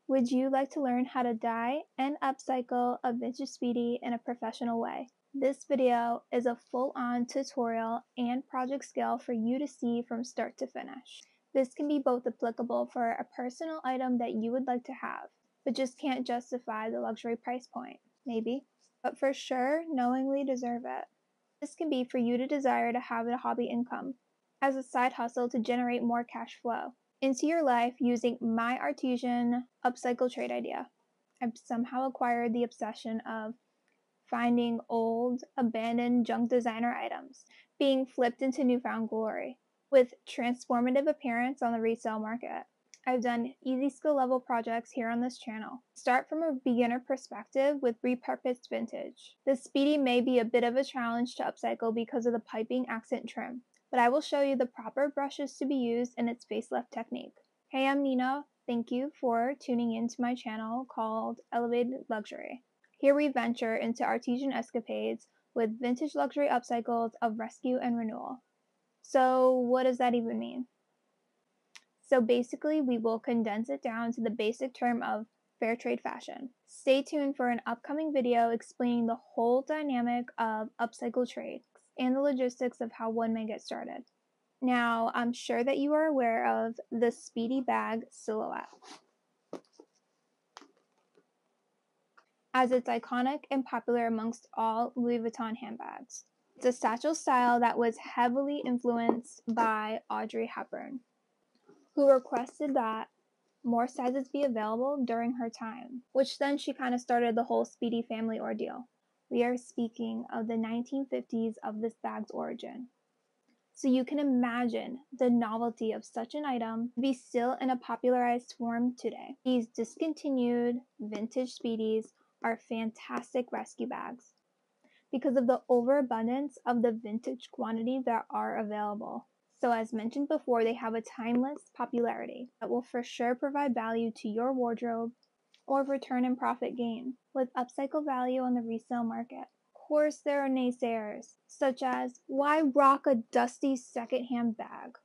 Would you like to learn how to dye and upcycle a vintage speedy in a professional way? This video is a full-on tutorial and project scale for you to see from start to finish. This can be both applicable for a personal item that you would like to have, but just can't justify the luxury price point, maybe, but for sure knowingly deserve it. This can be for you to desire to have a hobby income as a side hustle to generate more cash flow into your life using my artisan upcycle trade idea. I've somehow acquired the obsession of finding old, abandoned junk designer items being flipped into newfound glory with transformative appearance on the resale market. I've done easy skill level projects here on this channel. Start from a beginner perspective with repurposed vintage. The speedy may be a bit of a challenge to upcycle because of the piping accent trim, but I will show you the proper brushes to be used and its facelift technique. Hey, I'm Nina. Thank you for tuning into my channel called Elevated Luxury. Here we venture into artisan escapades with vintage luxury upcycles of rescue and renewal. So what does that even mean? So basically, we will condense it down to the basic term of fair trade fashion. Stay tuned for an upcoming video explaining the whole dynamic of upcycle trades and the logistics of how one may get started. Now, I'm sure that you are aware of the Speedy bag silhouette, as it's iconic and popular amongst all Louis Vuitton handbags. It's a satchel style that was heavily influenced by Audrey Hepburn, who requested that more sizes be available during her time, which then she kind of started the whole Speedy family ordeal. We are speaking of the 1950s of this bag's origin. So you can imagine the novelty of such an item to be still in a popularized form today. These discontinued vintage Speedies are fantastic rescue bags because of the overabundance of the vintage quantity that are available. So as mentioned before, they have a timeless popularity that will for sure provide value to your wardrobe or return and profit gain with upcycle value on the resale market. Of course, there are naysayers, such as, why rock a dusty secondhand bag?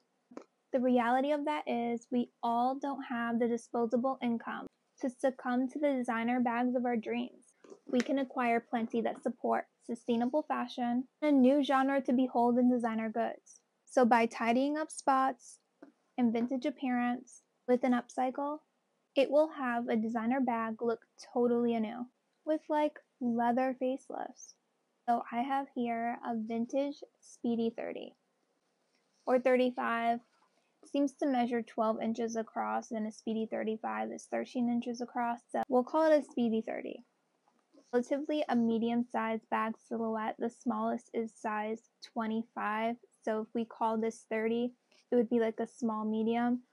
The reality of that is we all don't have the disposable income to succumb to the designer bags of our dreams. We can acquire plenty that support sustainable fashion and a new genre to behold in designer goods. So by tidying up spots and vintage appearance with an upcycle, it will have a designer bag look totally anew with like leather facelifts. So I have here a vintage Speedy 30 or 35. Seems to measure 12 inches across, and a Speedy 35 is 13 inches across, so we'll call it a Speedy 30. Relatively a medium-sized bag silhouette. The smallest is size 25, so if we call this 30, it would be like a small medium.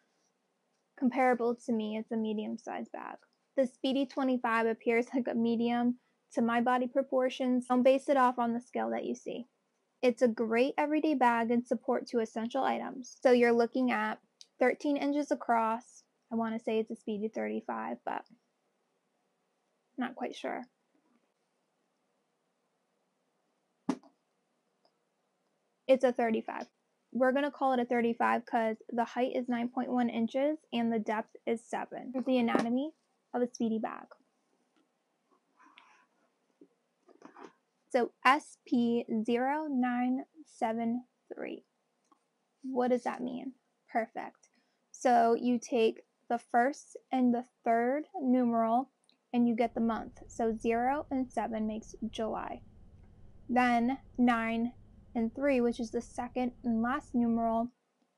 Comparable to me, it's a medium-sized bag. The Speedy 25 appears like a medium to my body proportions. Don't base it off on the scale that you see. It's a great everyday bag and support to essential items. So you're looking at 13 inches across. I want to say it's a Speedy 35, but not quite sure. It's a 35. We're going to call it a 35 because the height is 9.1 inches and the depth is 7. Here's the anatomy of a Speedy bag. So SP0973. What does that mean? Perfect. So you take the first and the third numeral and you get the month. So 0 and 7 makes July. Then 9 and 3, which is the second and last numeral,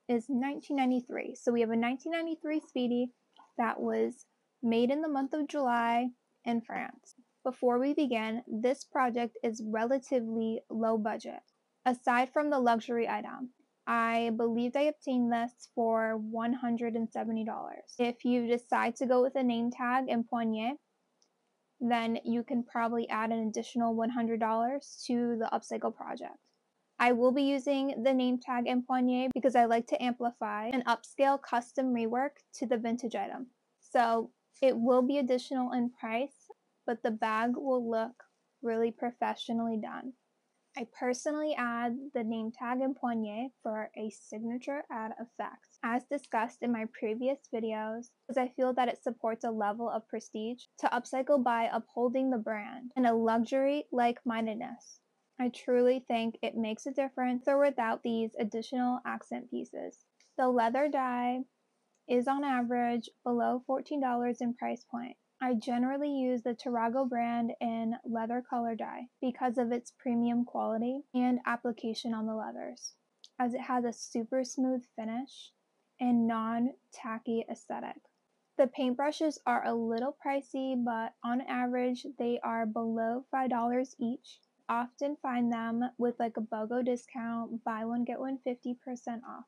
is 1993. So we have a 1993 Speedy that was made in the month of July in France. Before we begin, this project is relatively low budget. Aside from the luxury item, I believe I obtained this for $170. If you decide to go with a name tag and poignée, then you can probably add an additional $100 to the upcycle project. I will be using the name tag and poignée because I like to amplify an upscale custom rework to the vintage item. So it will be additional in price, but the bag will look really professionally done. I personally add the name tag and poignée for a signature add effect. As discussed in my previous videos, because I feel that it supports a level of prestige to upcycle by upholding the brand and a luxury like-mindedness. I truly think it makes a difference or without these additional accent pieces. The leather dye is on average below $14 in price point. I generally use the Tarago brand in leather color dye because of its premium quality and application on the leathers, as it has a super smooth finish and non-tacky aesthetic. The paintbrushes are a little pricey, but on average they are below $5 each. Often find them with like a BOGO discount, buy one get one 50% off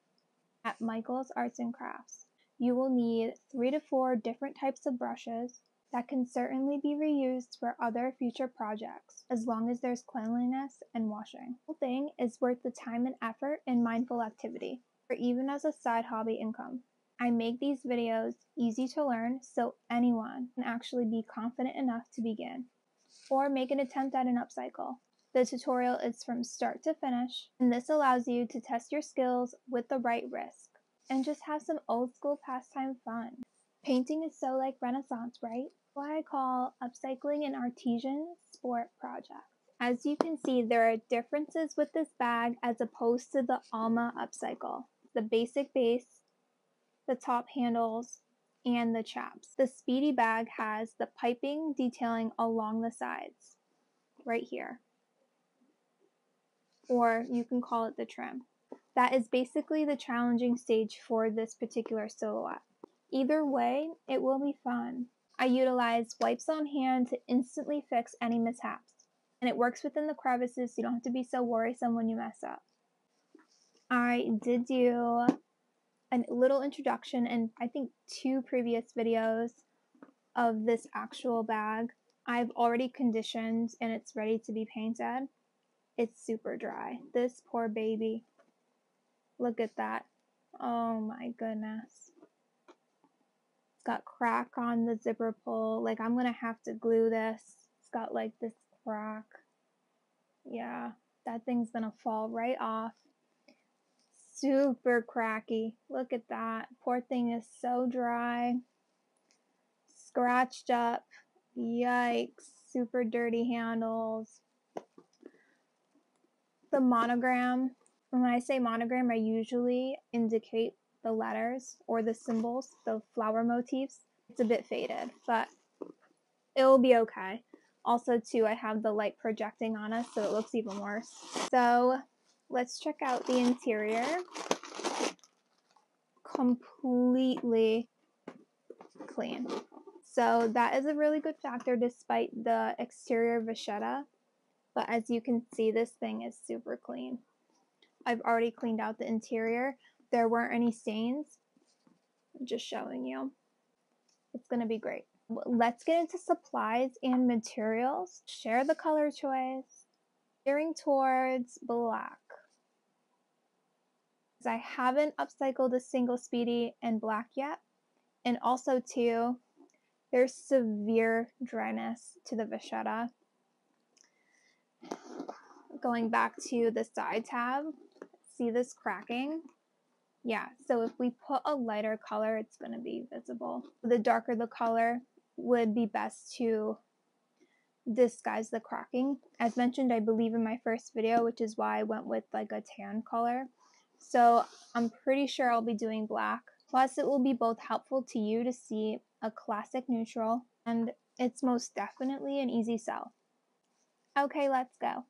at Michael's Arts and Crafts. You will need 3 to 4 different types of brushes that can certainly be reused for other future projects, as long as there's cleanliness and washing. The whole thing is worth the time and effort and mindful activity, or even as a side hobby income. I make these videos easy to learn so anyone can actually be confident enough to begin, or make an attempt at an upcycle. The tutorial is from start to finish, and this allows you to test your skills with the right risk, and just have some old school pastime fun. Painting is so like Renaissance, right? What I call upcycling an artisan sport project. As you can see, there are differences with this bag as opposed to the Alma upcycle. The basic base, the top handles, and the chaps. The Speedy bag has the piping detailing along the sides, right here. Or you can call it the trim. That is basically the challenging stage for this particular silhouette. Either way, it will be fun. I utilize wipes on hand to instantly fix any mishaps, and it works within the crevices so you don't have to be so worrisome when you mess up. I did do a little introduction in I think 2 previous videos of this actual bag. I've already conditioned and it's ready to be painted. It's super dry. This poor baby. Look at that. Oh my goodness. It's got crack on the zipper pull. Like, I'm gonna have to glue this. It's got like this crack. Yeah, that thing's gonna fall right off. Super cracky. Look at that. Poor thing is so dry. Scratched up. Yikes. Super dirty handles. The monogram. When I say monogram, I usually indicate the letters or the symbols, the flower motifs. It's a bit faded, but it'll be okay. Also, too, I have the light projecting on us, so it looks even worse. So, let's check out the interior. Completely clean. So, that is a really good factor despite the exterior vachetta. But as you can see, this thing is super clean. I've already cleaned out the interior. There weren't any stains. I'm just showing you. It's going to be great. Let's get into supplies and materials. Share the color choice. Steering towards black. I haven't upcycled a single Speedy in black yet. And also, too, there's severe dryness to the vachetta. Going back to the side tab, see this cracking? Yeah, so if we put a lighter color, it's going to be visible. The darker the color would be best to disguise the cracking. As mentioned, I believe in my first video, which is why I went with like a tan color. So I'm pretty sure I'll be doing black. Plus, it will be both helpful to you to see a classic neutral, and it's most definitely an easy sell. Okay, let's go.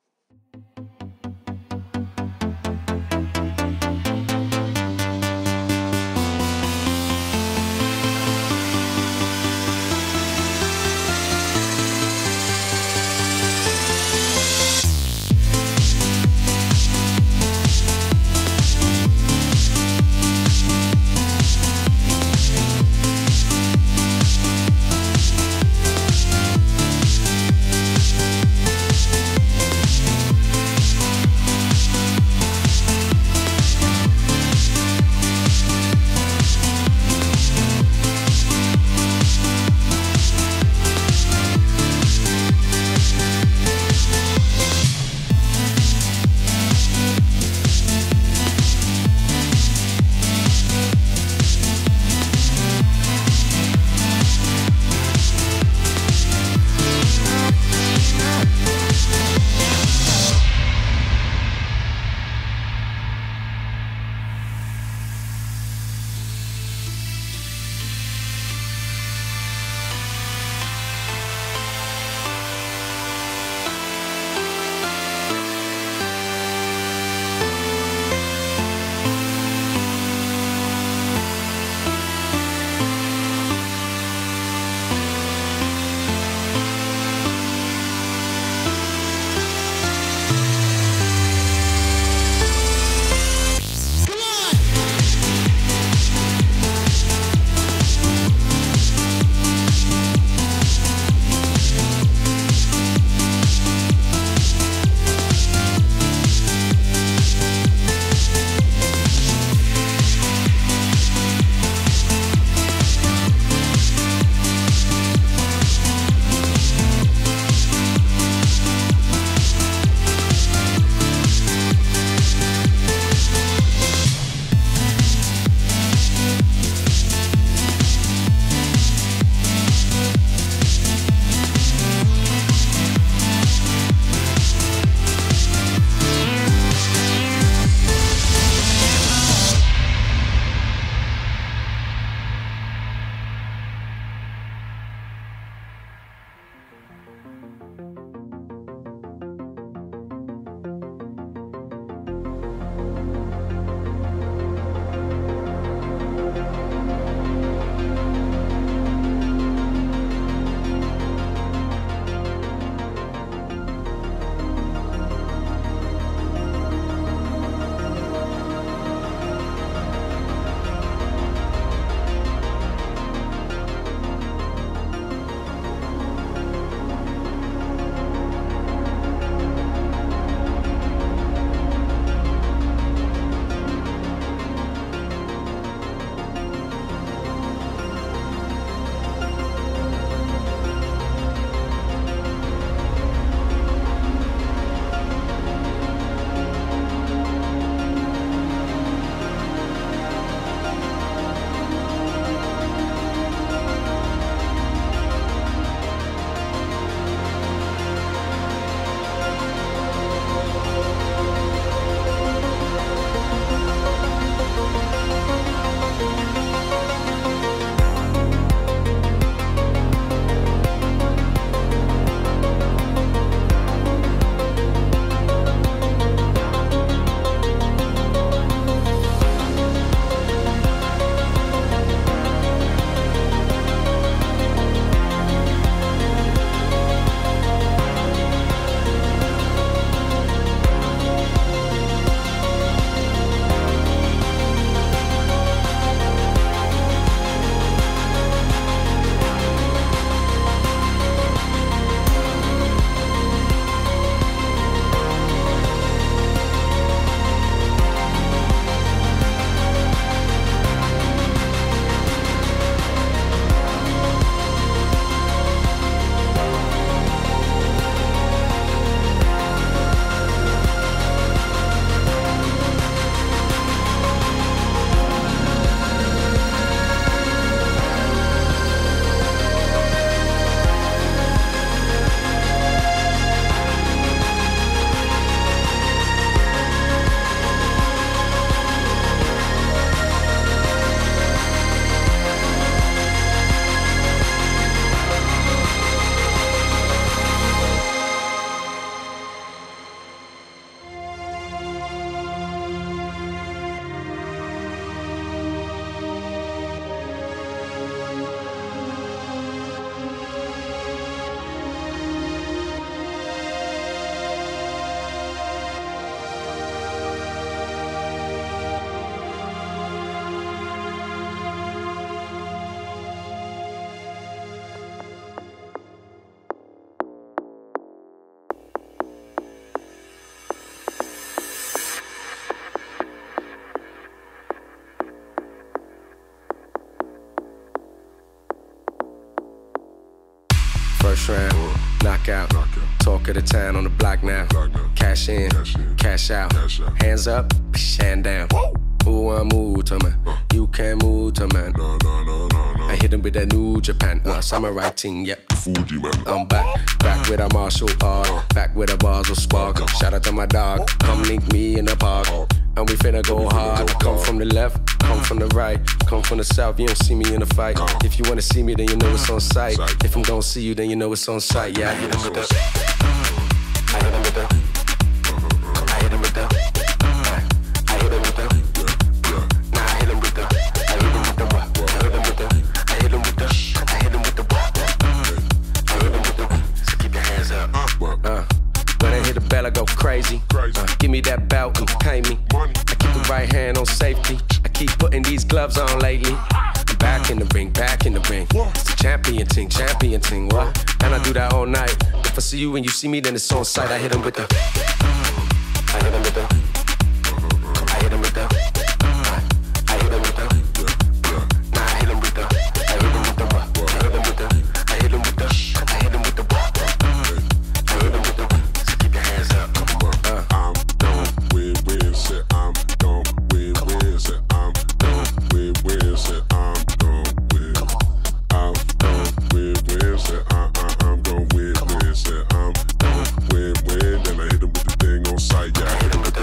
First round, knockout. Talk of the town on the block now. Cash in, cash out. Hands up, hand down. Who I move to man? You can't move to man. I hit him with that new Japan, samurai ting, yep. Fuji man. I'm back with a martial art, back with a Basel spark. Shout out to my dog, come link me in the park. And we finna go hard. Come from the left, come from the right, come from the south. You don't see me in a fight. If you wanna see me, then you know it's on sight. If I'm gonna see you, then you know it's on sight. Yeah, I hit him with the. I hit him with the. I hit him with the. I hit him with the. Nah, I hit him with the. I hit him with the what? I hit him with the. I hit him with the. I hit him with the what? I hit him with the. So keep your hands up. When I hit the bell, I go crazy. Give me that belt and pay me. I keep the right hand on safety. I keep putting these gloves on lately. I'm back in the ring, back in the ring. It's the champion ting, what? And I do that all night. If I see you and you see me, then it's on sight. I hit him with the. I hit him with the. I hit him with the. I hit him with the. Nah, I hit him with the. I hit him with the what? I hit him with the. I hit him with the. I hit him with the what? I hit him with the. So keep your hands up. I'm done with wins, I'm done with wins, I'm done with wins, I'm done with. I'm done with wins, I'm done with wins, I'm done with wins, and I hit him with the thing on sight, yeah. I hit him with the.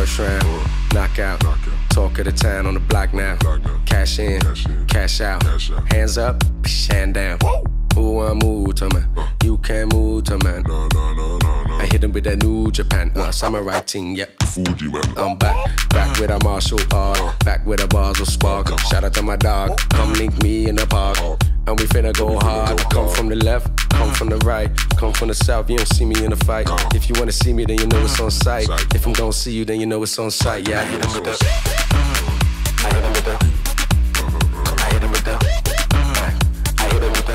first round. Knockout. Talk of the town on the block now. Cash in, cash out. Hands up, hand down. Who I move to man? You can't move to man. I hit him with that new Japan. Samurai ting, yep. I'm back with a martial art. Back with a bars of spark. Shout out to my dog. Come link me in the park. And we finna go hard. Come from the left, come from the right, come from the south. You don't see me in a fight. If you wanna see me, then you know it's on sight. If I'm gonna see you, then you know it's on sight. Yeah, I hit him with the. I hit him with the. I hit him with the. I hit him with the.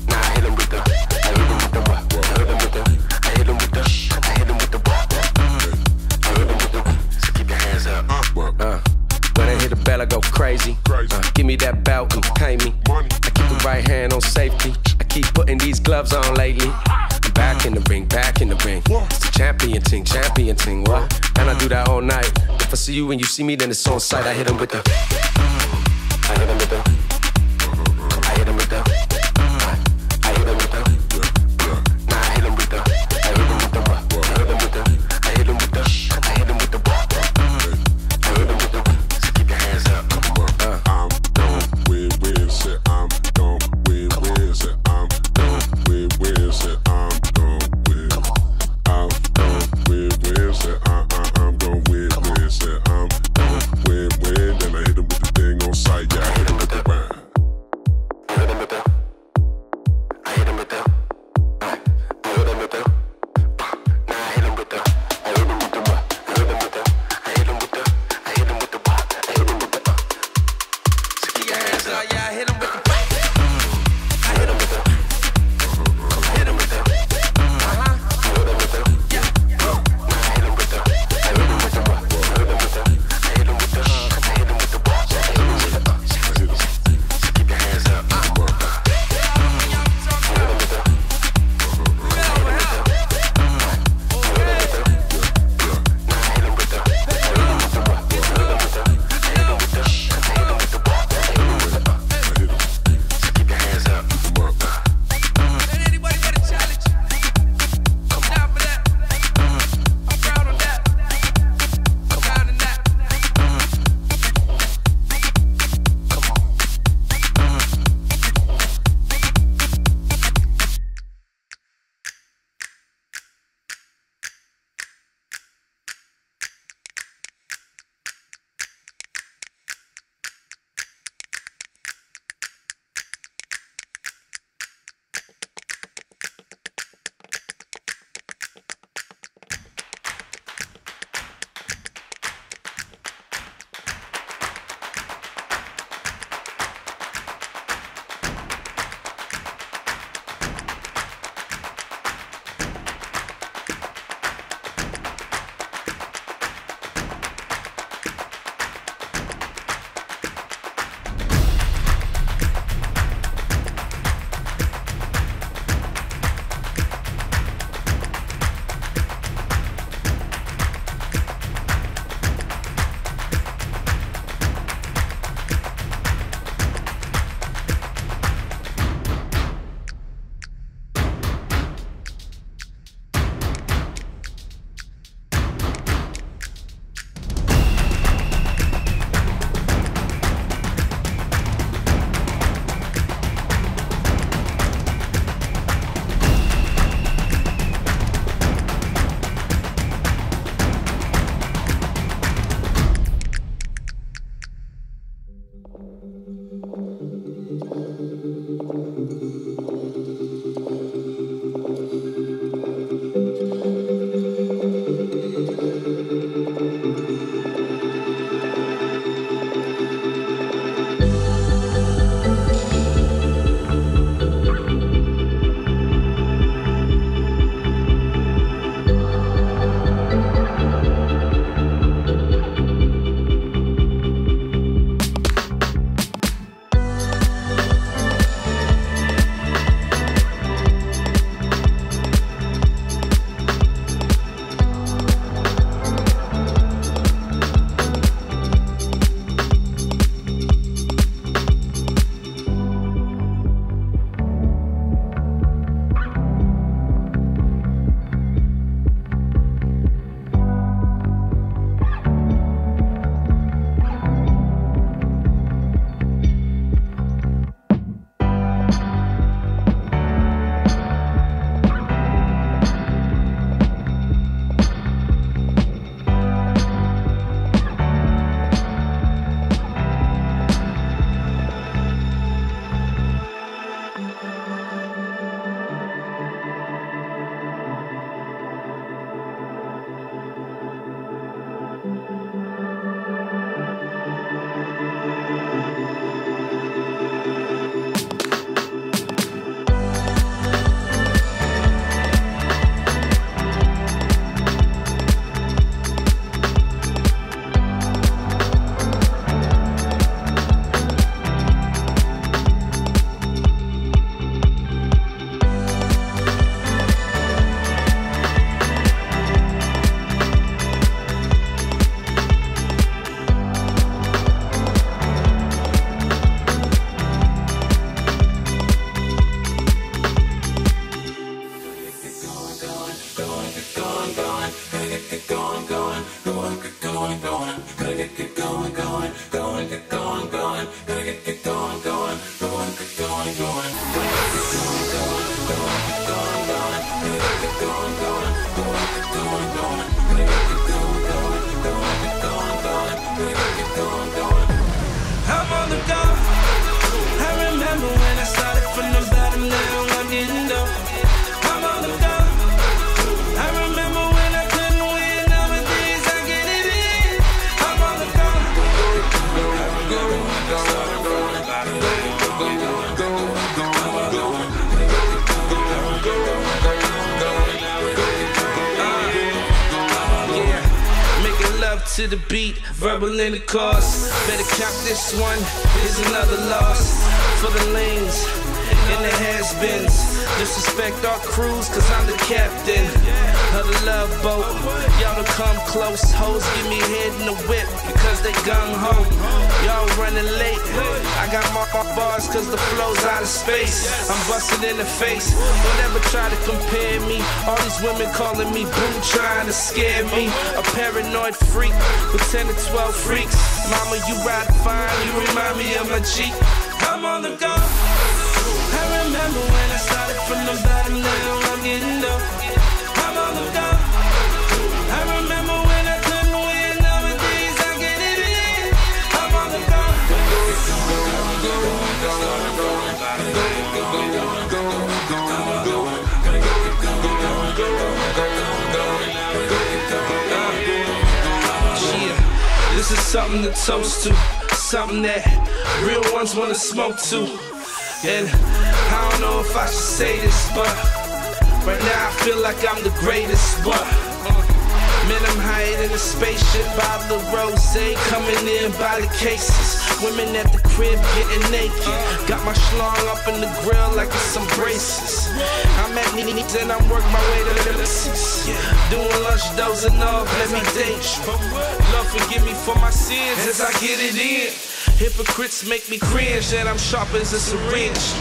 Nah, I hit him with the. I hit him with the. I hit him with the. I hit him with the. I hit him with the. I hit him with the. So keep your hands up. When I hit the bell, I go crazy. Give me that belt and pay me. I keep the right hand on safety. I keep putting these gloves on lately. I'm back in the ring, back in the ring. It's the champion ting, what? And I do that all night. If I see you and you see me, then it's on sight. I hit him with the. I hit him with the. I hit him with the. I hit him with the. Nah, I hit him with the. I hit him with the. I hit him with the. I hit him with the. I hit him with the. I hit him with the. So keep your hands up. I'm done with Wiz. I'm done with Wiz. I'm done with Wiz. I'm done with. I'm done with Wiz. I'm done with Wiz. I'm done with Wiz. And I hit him with the. going, going, going, get going, going, gotta get going, going, going, get going, going, get going, going, going, get going, going, gotta get going, going, going, get going, going, gotta get going, going, going, get going, going, gotta get going, going. I'm on the go. I remember when I started from the bottom, now I'm getting up. I'm on the go. I remember when I couldn't win, nowadays I get it in. I'm on the go. Yeah, making love to the beat, verbal intercourse. Better count this one, here's another loss. For the lanes and the has-beens, disrespect our crews cause I'm the captain of the love boat. Y'all to come close, hoes give me head in the whip because they gung-ho. Y'all running late, I got my bars cause the flow's out of space. I'm busted in the face, don't ever try to compare me. All these women calling me boo, trying to scare me. A paranoid freak with 10 to 12 freaks. Mama, you ride fine, you remind me of my Jeep. I'm on the go. I remember when I started from the bottom, now I'm getting up. I'm on the go. I remember when I couldn't win, nowadays I get it in. I'm on the go. Yeah, this is something to toast to, something that real ones wanna smoke to. And I don't know if I should say this, but right now I feel like I'm the greatest. But man, I'm higher than a spaceship. Bottle of rosé coming in by the cases. Women at the crib getting naked. Got my schlong up in the grill like it's some braces. I'm at needs and I'm working my way to the limits. Doing lunch, dozing off, let me date you. Lord forgive me for my sins as I get it in. Hypocrites make me cringe that I'm sharp as a syringe.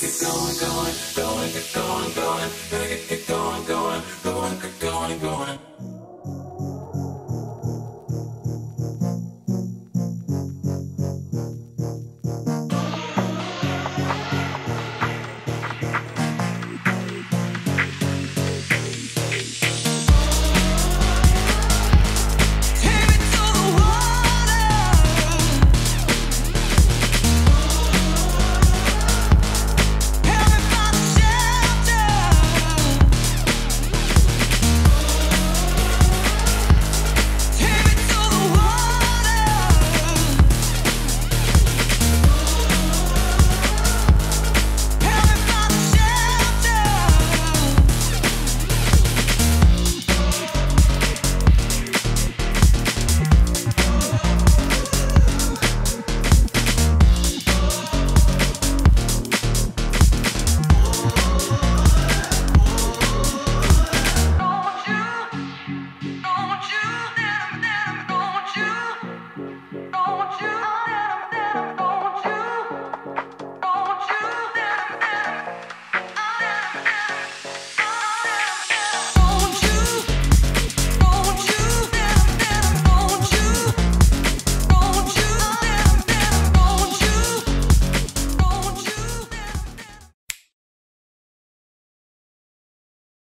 Get going, going, going, going, going, going, going, going.